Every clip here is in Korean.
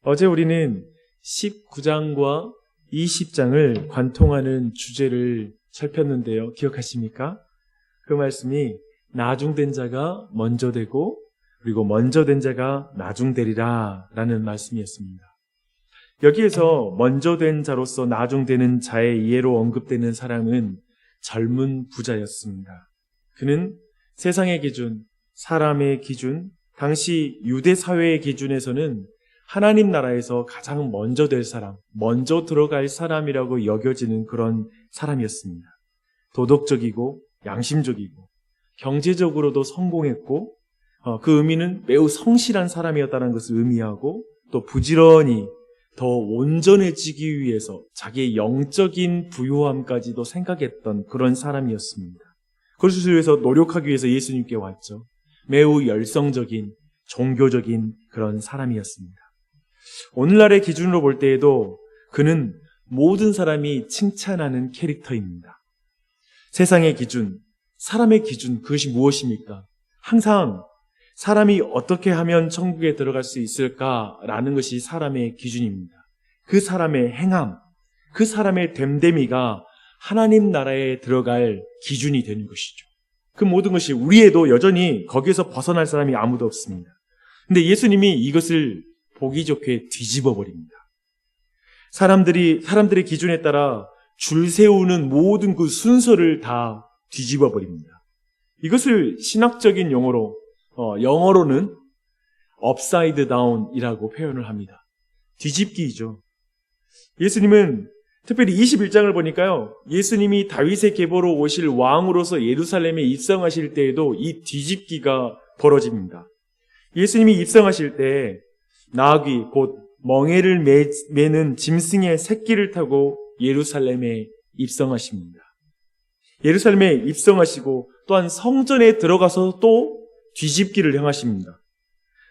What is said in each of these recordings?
어제 우리는 19장과 20장을 관통하는 주제를 살폈는데요. 기억하십니까? 그 말씀이 나중된 자가 먼저 되고 그리고 먼저 된 자가 나중되리라 라는 말씀이었습니다. 여기에서 먼저 된 자로서 나중되는 자의 예로 언급되는 사람은 젊은 부자였습니다. 그는 세상의 기준, 사람의 기준, 당시 유대 사회의 기준에서는 하나님 나라에서 가장 먼저 될 사람, 먼저 들어갈 사람이라고 여겨지는 그런 사람이었습니다. 도덕적이고 양심적이고 경제적으로도 성공했고 그 의미는 매우 성실한 사람이었다는 것을 의미하고 또 부지런히 더 온전해지기 위해서 자기의 영적인 부요함까지도 생각했던 그런 사람이었습니다. 그것을 위해서 노력하기 위해서 예수님께 왔죠. 매우 열성적인 종교적인 그런 사람이었습니다. 오늘날의 기준으로 볼 때에도 그는 모든 사람이 칭찬하는 캐릭터입니다. 세상의 기준, 사람의 기준, 그것이 무엇입니까? 항상 사람이 어떻게 하면 천국에 들어갈 수 있을까라는 것이 사람의 기준입니다. 그 사람의 행함, 그 사람의 됨됨이가 하나님 나라에 들어갈 기준이 되는 것이죠. 그 모든 것이 우리에도 여전히 거기에서 벗어날 사람이 아무도 없습니다. 근데 예수님이 이것을 보기 좋게 뒤집어 버립니다. 사람들의 기준에 따라 줄 세우는 모든 그 순서를 다 뒤집어 버립니다. 이것을 신학적인 용어로 영어로는 upside down이라고 표현을 합니다. 뒤집기이죠. 예수님은 특별히 21장을 보니까요, 예수님이 다윗의 계보로 오실 왕으로서 예루살렘에 입성하실 때에도 이 뒤집기가 벌어집니다. 예수님이 입성하실 때 나귀 곧 멍에를 매는 짐승의 새끼를 타고 예루살렘에 입성하십니다. 예루살렘에 입성하시고 또한 성전에 들어가서 또 뒤집기를 향하십니다.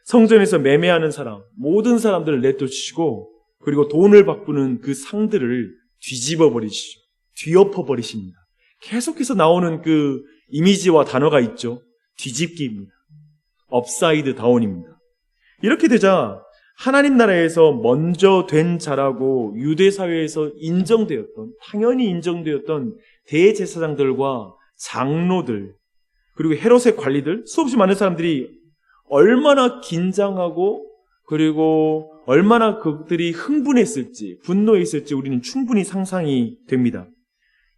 성전에서 매매하는 사람, 모든 사람들을 내쫓으시고 그리고 돈을 바꾸는 그 상들을 뒤집어 버리시죠. 뒤엎어 버리십니다. 계속해서 나오는 그 이미지와 단어가 있죠. 뒤집기입니다. 업사이드 다운입니다. 이렇게 되자 하나님 나라에서 먼저 된 자라고 유대 사회에서 인정되었던, 당연히 인정되었던 대제사장들과 장로들, 그리고 헤롯의 관리들, 수없이 많은 사람들이 얼마나 긴장하고 그리고 얼마나 그들이 흥분했을지, 분노했을지 우리는 충분히 상상이 됩니다.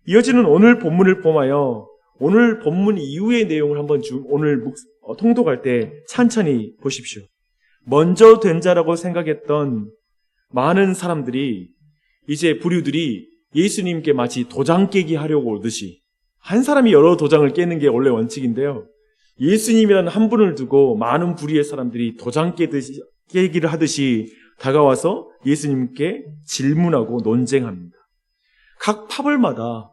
이어지는 오늘 본문을 포함하여 오늘 본문 이후의 내용을 한번 오늘 통독할 때 찬찬히 보십시오. 먼저 된 자라고 생각했던 많은 사람들이 이제 부류들이 예수님께 마치 도장 깨기 하려고 오듯이, 한 사람이 여러 도장을 깨는 게 원래 원칙인데요, 예수님이라는 한 분을 두고 많은 부류의 사람들이 도장 깨기를 하듯이 다가와서 예수님께 질문하고 논쟁합니다. 각 파벌마다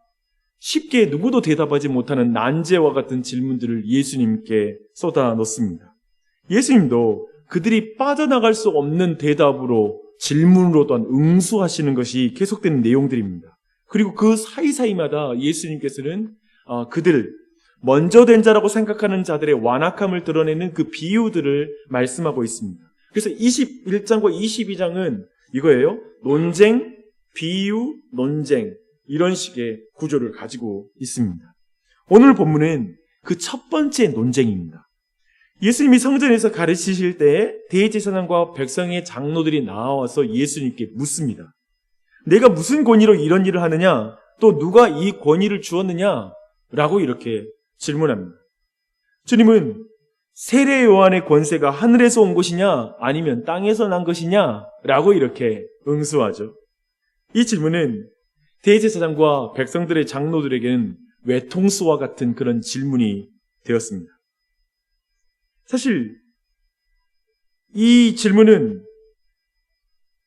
쉽게 누구도 대답하지 못하는 난제와 같은 질문들을 예수님께 쏟아 놓습니다. 예수님도 그들이 빠져나갈 수 없는 대답으로, 질문으로 또한 응수하시는 것이 계속되는 내용들입니다. 그리고 그 사이사이마다 예수님께서는 그들, 먼저 된 자라고 생각하는 자들의 완악함을 드러내는 그 비유들을 말씀하고 있습니다. 그래서 21장과 22장은 이거예요. 논쟁, 비유, 논쟁, 이런 식의 구조를 가지고 있습니다. 오늘 본문은 그 첫 번째 논쟁입니다. 예수님이 성전에서 가르치실 때 대제사장과 백성의 장로들이 나와서 예수님께 묻습니다. 내가 무슨 권위로 이런 일을 하느냐? 또 누가 이 권위를 주었느냐? 라고 이렇게 질문합니다. 주님은 세례 요한의 권세가 하늘에서 온 것이냐? 아니면 땅에서 난 것이냐? 라고 이렇게 응수하죠. 이 질문은 대제사장과 백성들의 장로들에게는 외통수와 같은 그런 질문이 되었습니다. 사실 이 질문은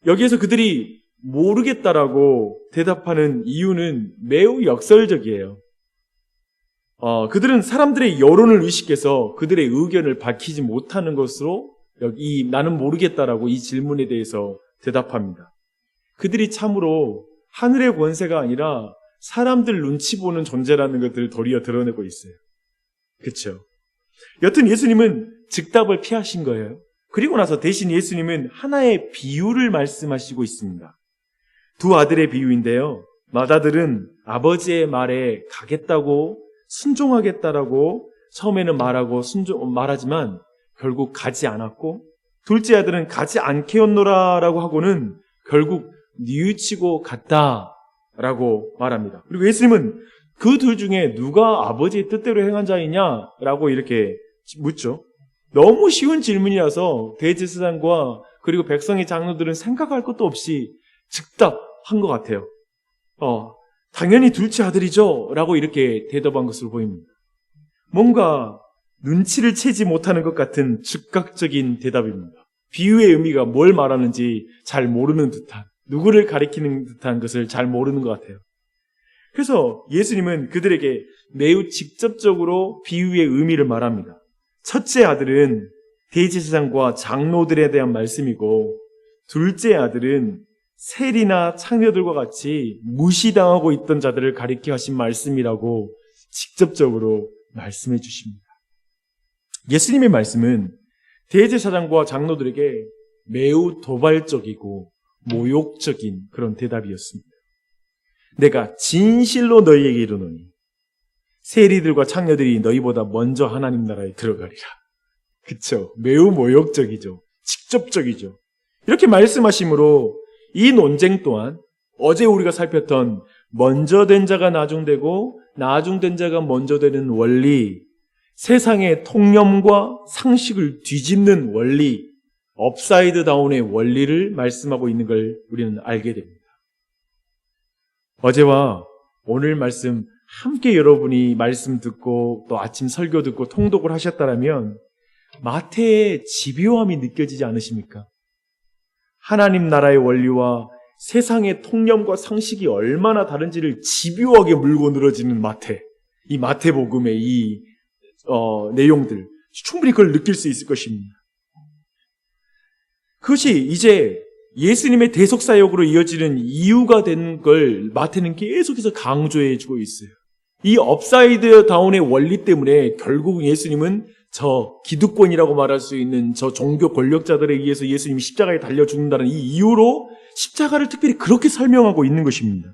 여기에서 그들이 모르겠다라고 대답하는 이유는 매우 역설적이에요. 그들은 사람들의 여론을 의식해서 그들의 의견을 밝히지 못하는 것으로 여기 나는 모르겠다라고 이 질문에 대해서 대답합니다. 그들이 참으로 하늘의 권세가 아니라 사람들 눈치 보는 존재라는 것들을 도리어 드러내고 있어요. 그렇죠? 여튼 예수님은 즉답을 피하신 거예요. 그리고 나서 대신 예수님은 하나의 비유를 말씀하시고 있습니다. 두 아들의 비유인데요. 맏아들은 아버지의 말에 가겠다고 순종하겠다라고 처음에는 말하지만 결국 가지 않았고, 둘째 아들은 가지 않게였노라라고 하고는 결국 뉘우치고 갔다라고 말합니다. 그리고 예수님은 그 둘 중에 누가 아버지의 뜻대로 행한 자이냐라고 이렇게 묻죠. 너무 쉬운 질문이라서 대제사장과 그리고 백성의 장로들은 생각할 것도 없이 즉답한 것 같아요. 당연히 둘째 아들이죠 라고 이렇게 대답한 것으로 보입니다. 뭔가 눈치를 채지 못하는 것 같은 즉각적인 대답입니다. 비유의 의미가 뭘 말하는지 잘 모르는 듯한, 누구를 가리키는 듯한 것을 잘 모르는 것 같아요. 그래서 예수님은 그들에게 매우 직접적으로 비유의 의미를 말합니다. 첫째 아들은 대제사장과 장로들에 대한 말씀이고, 둘째 아들은 세리나 창녀들과 같이 무시당하고 있던 자들을 가리켜 하신 말씀이라고 직접적으로 말씀해 주십니다. 예수님의 말씀은 대제사장과 장로들에게 매우 도발적이고 모욕적인 그런 대답이었습니다. 내가 진실로 너희에게 이르노니 세리들과 창녀들이 너희보다 먼저 하나님 나라에 들어가리라. 그쵸? 매우 모욕적이죠. 직접적이죠. 이렇게 말씀하심으로 이 논쟁 또한 어제 우리가 살폈던 먼저 된 자가 나중되고 나중된 자가 먼저 되는 원리, 세상의 통념과 상식을 뒤집는 원리, 업사이드 다운의 원리를 말씀하고 있는 걸 우리는 알게 됩니다. 어제와 오늘 말씀 함께 여러분이 말씀 듣고 또 아침 설교 듣고 통독을 하셨다면 마태의 집요함이 느껴지지 않으십니까? 하나님 나라의 원리와 세상의 통념과 상식이 얼마나 다른지를 집요하게 물고 늘어지는 마태, 이 마태복음의 이 내용들, 충분히 그걸 느낄 수 있을 것입니다. 그것이 이제 예수님의 대속사역으로 이어지는 이유가 된 걸 마태는 계속해서 강조해주고 있어요. 이 업사이드 다운의 원리 때문에 결국 예수님은 저 기득권이라고 말할 수 있는 저 종교 권력자들에 의해서 예수님이 십자가에 달려 죽는다는 이 이유로 십자가를 특별히 그렇게 설명하고 있는 것입니다.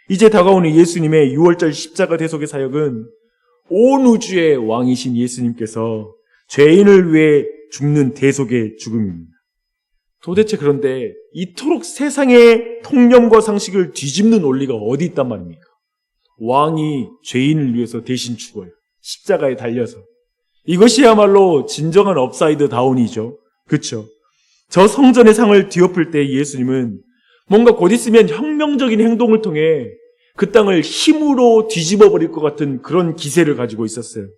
이제 다가오는 예수님의 6월절 십자가 대속의 사역은 온 우주의 왕이신 예수님께서 죄인을 위해 죽는 대속의 죽음입니다. 도대체 그런데 이토록 세상의 통념과 상식을 뒤집는 원리가 어디 있단 말입니까? 왕이 죄인을 위해서 대신 죽어요. 십자가에 달려서. 이것이야말로 진정한 업사이드 다운이죠. 그렇죠? 저 성전의 상을 뒤엎을 때 예수님은 뭔가 곧 있으면 혁명적인 행동을 통해 그 땅을 힘으로 뒤집어 버릴 것 같은 그런 기세를 가지고 있었어요.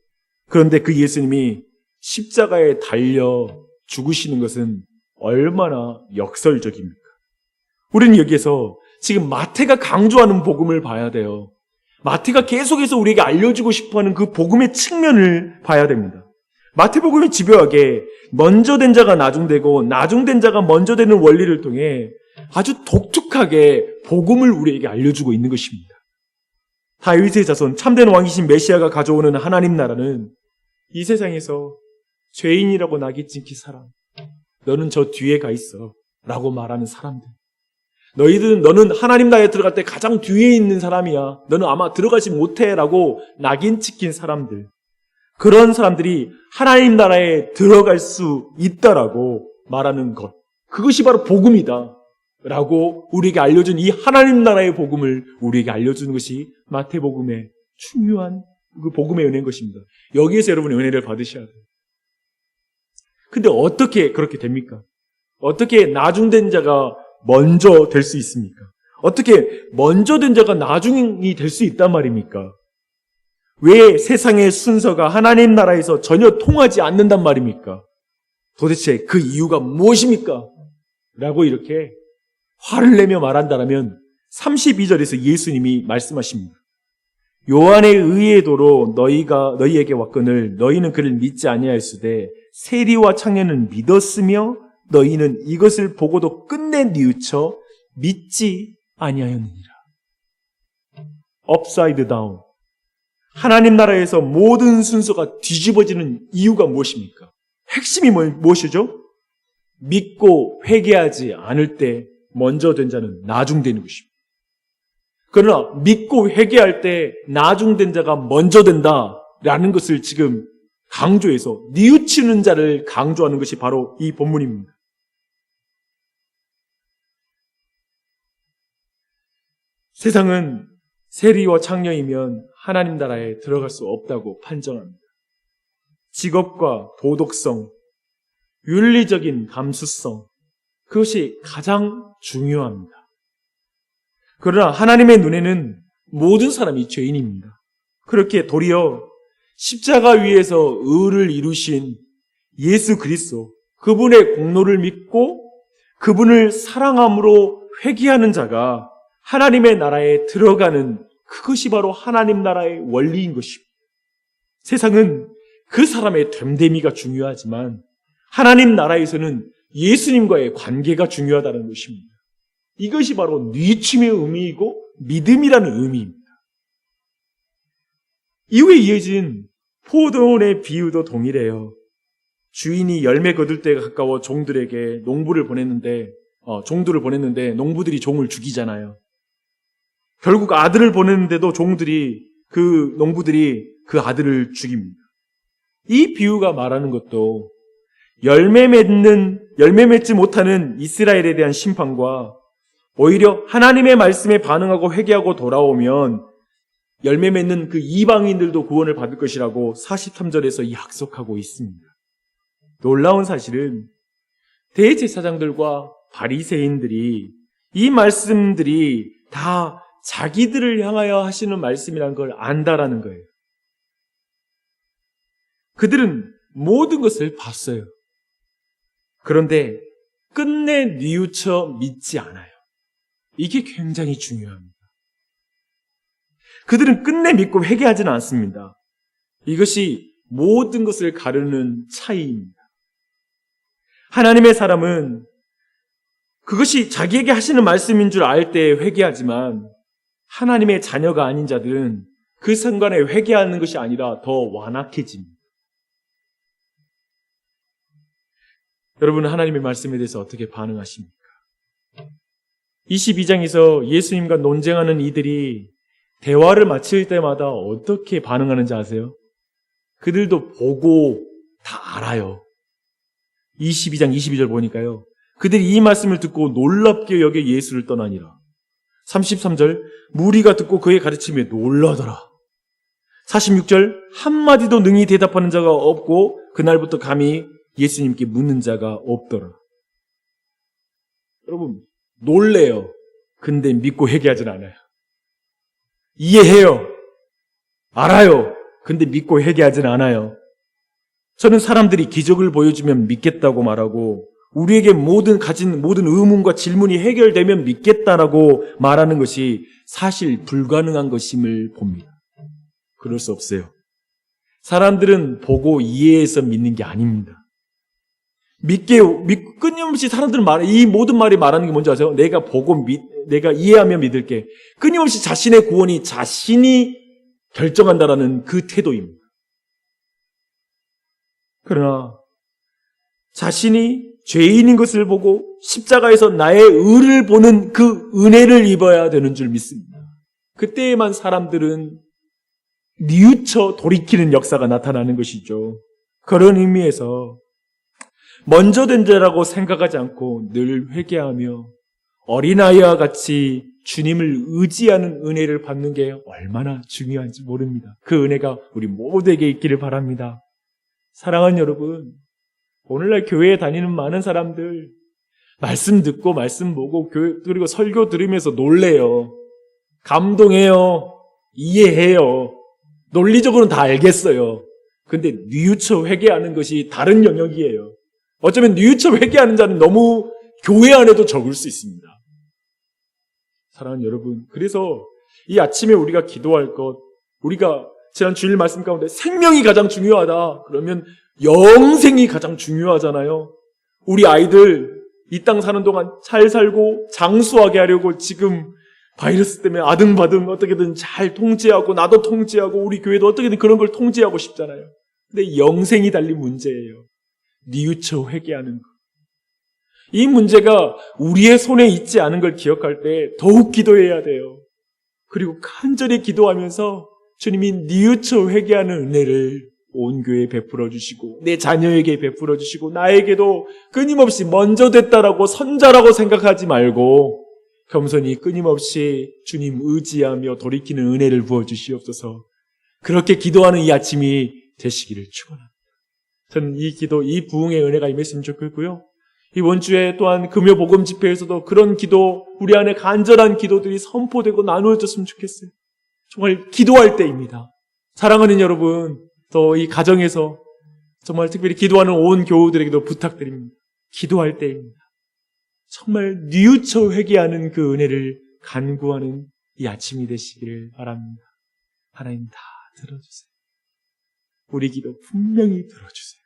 그런데 그 예수님이 십자가에 달려 죽으시는 것은 얼마나 역설적입니까? 우리는 여기에서 지금 마태가 강조하는 복음을 봐야 돼요. 마태가 계속해서 우리에게 알려주고 싶어하는 그 복음의 측면을 봐야 됩니다. 마태복음이 집요하게 먼저 된 자가 나중되고 나중된 자가 먼저 되는 원리를 통해 아주 독특하게 복음을 우리에게 알려주고 있는 것입니다. 다윗의 자손 참된 왕이신 메시아가 가져오는 하나님 나라는 이 세상에서 죄인이라고 낙이 찍힌 사람, 너는 저 뒤에 가 있어 라고 말하는 사람들, 너는 하나님 나라에 들어갈 때 가장 뒤에 있는 사람이야, 너는 아마 들어가지 못해 라고 낙인 찍힌 사람들, 그런 사람들이 하나님 나라에 들어갈 수 있다라고 말하는 것, 그것이 바로 복음이다 라고 우리에게 알려준 이 하나님 나라의 복음을 우리에게 알려주는 것이 마태복음의 중요한 그 복음의 은혜인 것입니다. 여기에서 여러분이 은혜를 받으셔야 돼요. 근데 어떻게 그렇게 됩니까? 어떻게 나중된 자가 먼저 될 수 있습니까? 어떻게 먼저 된 자가 나중이 될 수 있단 말입니까? 왜 세상의 순서가 하나님 나라에서 전혀 통하지 않는단 말입니까? 도대체 그 이유가 무엇입니까? 라고 이렇게 화를 내며 말한다면 32절에서 예수님이 말씀하십니다. 요한의 의의 도로 너희에게 왔거늘 너희는 그를 믿지 아니하였으되 세리와 창녀는 믿었으며 너희는 이것을 보고도 끝내 뉘우쳐 믿지 아니하였느니라. 업사이드 다운. 하나님 나라에서 모든 순서가 뒤집어지는 이유가 무엇입니까? 핵심이 무엇이죠? 믿고 회개하지 않을 때 먼저 된 자는 나중되는 것입니다. 그러나 믿고 회개할 때 나중된 자가 먼저 된다라는 것을 지금 강조해서 뉘우치는 자를 강조하는 것이 바로 이 본문입니다. 세상은 세리와 창녀이면 하나님 나라에 들어갈 수 없다고 판정합니다. 직업과 도덕성, 윤리적인 감수성, 그것이 가장 중요합니다. 그러나 하나님의 눈에는 모든 사람이 죄인입니다. 그렇게 도리어 십자가 위에서 의를 이루신 예수 그리스도, 그분의 공로를 믿고 그분을 사랑함으로 회개하는 자가 하나님의 나라에 들어가는, 그것이 바로 하나님 나라의 원리인 것입니다. 세상은 그 사람의 됨됨이가 중요하지만 하나님 나라에서는 예수님과의 관계가 중요하다는 것입니다. 이것이 바로 뉘우침의 의미이고 믿음이라는 의미입니다. 이후에 이어진 포도원의 비유도 동일해요. 주인이 열매 거둘 때가 가까워 종들에게 농부를 보냈는데 종들을 보냈는데 농부들이 종을 죽이잖아요. 결국 아들을 보냈는데도 농부들이 그 아들을 죽입니다. 이 비유가 말하는 것도 열매 맺지 못하는 이스라엘에 대한 심판과 오히려 하나님의 말씀에 반응하고 회개하고 돌아오면 열매 맺는 그 이방인들도 구원을 받을 것이라고 43절에서 약속하고 있습니다. 놀라운 사실은 대제사장들과 바리새인들이 이 말씀들이 다 자기들을 향하여 하시는 말씀이라는 걸 안다라는 거예요. 그들은 모든 것을 봤어요. 그런데 끝내 뉘우쳐 믿지 않아요. 이게 굉장히 중요합니다. 그들은 끝내 믿고 회개하지는 않습니다. 이것이 모든 것을 가르는 차이입니다. 하나님의 사람은 그것이 자기에게 하시는 말씀인 줄 알 때 회개하지만 하나님의 자녀가 아닌 자들은 그 순간에 회개하는 것이 아니라 더 완악해집니다. 여러분은 하나님의 말씀에 대해서 어떻게 반응하십니까? 22장에서 예수님과 논쟁하는 이들이 대화를 마칠 때마다 어떻게 반응하는지 아세요? 그들도 보고 다 알아요. 22장 22절 보니까요. 그들이 이 말씀을 듣고 놀랍게 여겨 예수를 떠나니라. 33절 무리가 듣고 그의 가르침에 놀라더라. 46절 한마디도 능히 대답하는 자가 없고 그날부터 감히 예수님께 묻는 자가 없더라. 여러분 놀래요. 근데 믿고 회개하진 않아요. 이해해요. 알아요. 근데 믿고 회개하진 않아요. 저는 사람들이 기적을 보여주면 믿겠다고 말하고 우리에게 가진 모든 의문과 질문이 해결되면 믿겠다라고 말하는 것이 사실 불가능한 것임을 봅니다. 그럴 수 없어요. 사람들은 보고 이해해서 믿는 게 아닙니다. 믿고 끊임없이 사람들은 이 모든 말이 말하는 게 뭔지 아세요? 내가 이해하면 믿을게. 끊임없이 자신의 구원이 자신이 결정한다라는 그 태도입니다. 그러나 자신이 죄인인 것을 보고 십자가에서 나의 의를 보는 그 은혜를 입어야 되는 줄 믿습니다. 그때에만 사람들은 뉘우쳐 돌이키는 역사가 나타나는 것이죠. 그런 의미에서 먼저 된 자라고 생각하지 않고 늘 회개하며 어린아이와 같이 주님을 의지하는 은혜를 받는 게 얼마나 중요한지 모릅니다. 그 은혜가 우리 모두에게 있기를 바랍니다. 사랑하는 여러분, 오늘날 교회에 다니는 많은 사람들 말씀 듣고 말씀 보고 그리고 설교 들으면서 놀래요. 감동해요. 이해해요. 논리적으로는 다 알겠어요. 근데 뉘우쳐 회개하는 것이 다른 영역이에요. 어쩌면 뉘우쳐 회개하는 자는 너무 교회 안에도 적을 수 있습니다. 사랑하는 여러분, 그래서 이 아침에 우리가 기도할 것, 우리가 지난 주일 말씀 가운데 생명이 가장 중요하다. 그러면 영생이 가장 중요하잖아요. 우리 아이들 이 땅 사는 동안 잘 살고 장수하게 하려고 지금 바이러스 때문에 아등바등 어떻게든 잘 통제하고 나도 통제하고 우리 교회도 어떻게든 그런 걸 통제하고 싶잖아요. 근데 영생이 달린 문제예요. 뉘우쳐 회개하는 것. 이 문제가 우리의 손에 있지 않은 걸 기억할 때 더욱 기도해야 돼요. 그리고 간절히 기도하면서 주님이 뉘우쳐 회개하는 은혜를 온 교회에 베풀어 주시고 내 자녀에게 베풀어 주시고 나에게도 끊임없이 먼저 됐다라고 선자라고 생각하지 말고 겸손히 끊임없이 주님 의지하며 돌이키는 은혜를 부어 주시옵소서. 그렇게 기도하는 이 아침이 되시기를 축원합니다. 저는 이 기도, 이 부흥의 은혜가 임했으면 좋겠고요. 이번 주에 또한 금요 복음 집회에서도 그런 기도, 우리 안에 간절한 기도들이 선포되고 나누어졌으면 좋겠어요. 정말 기도할 때입니다. 사랑하는 여러분, 또 이 가정에서 정말 특별히 기도하는 온 교우들에게도 부탁드립니다. 기도할 때입니다. 정말 뉘우쳐 회개하는 그 은혜를 간구하는 이 아침이 되시기를 바랍니다. 하나님 다 들어주세요. 우리 기도 분명히 들어주세요.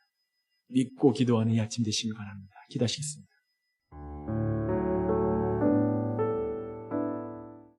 믿고 기도하는 이 아침 되시길 바랍니다. 기도하시겠습니다.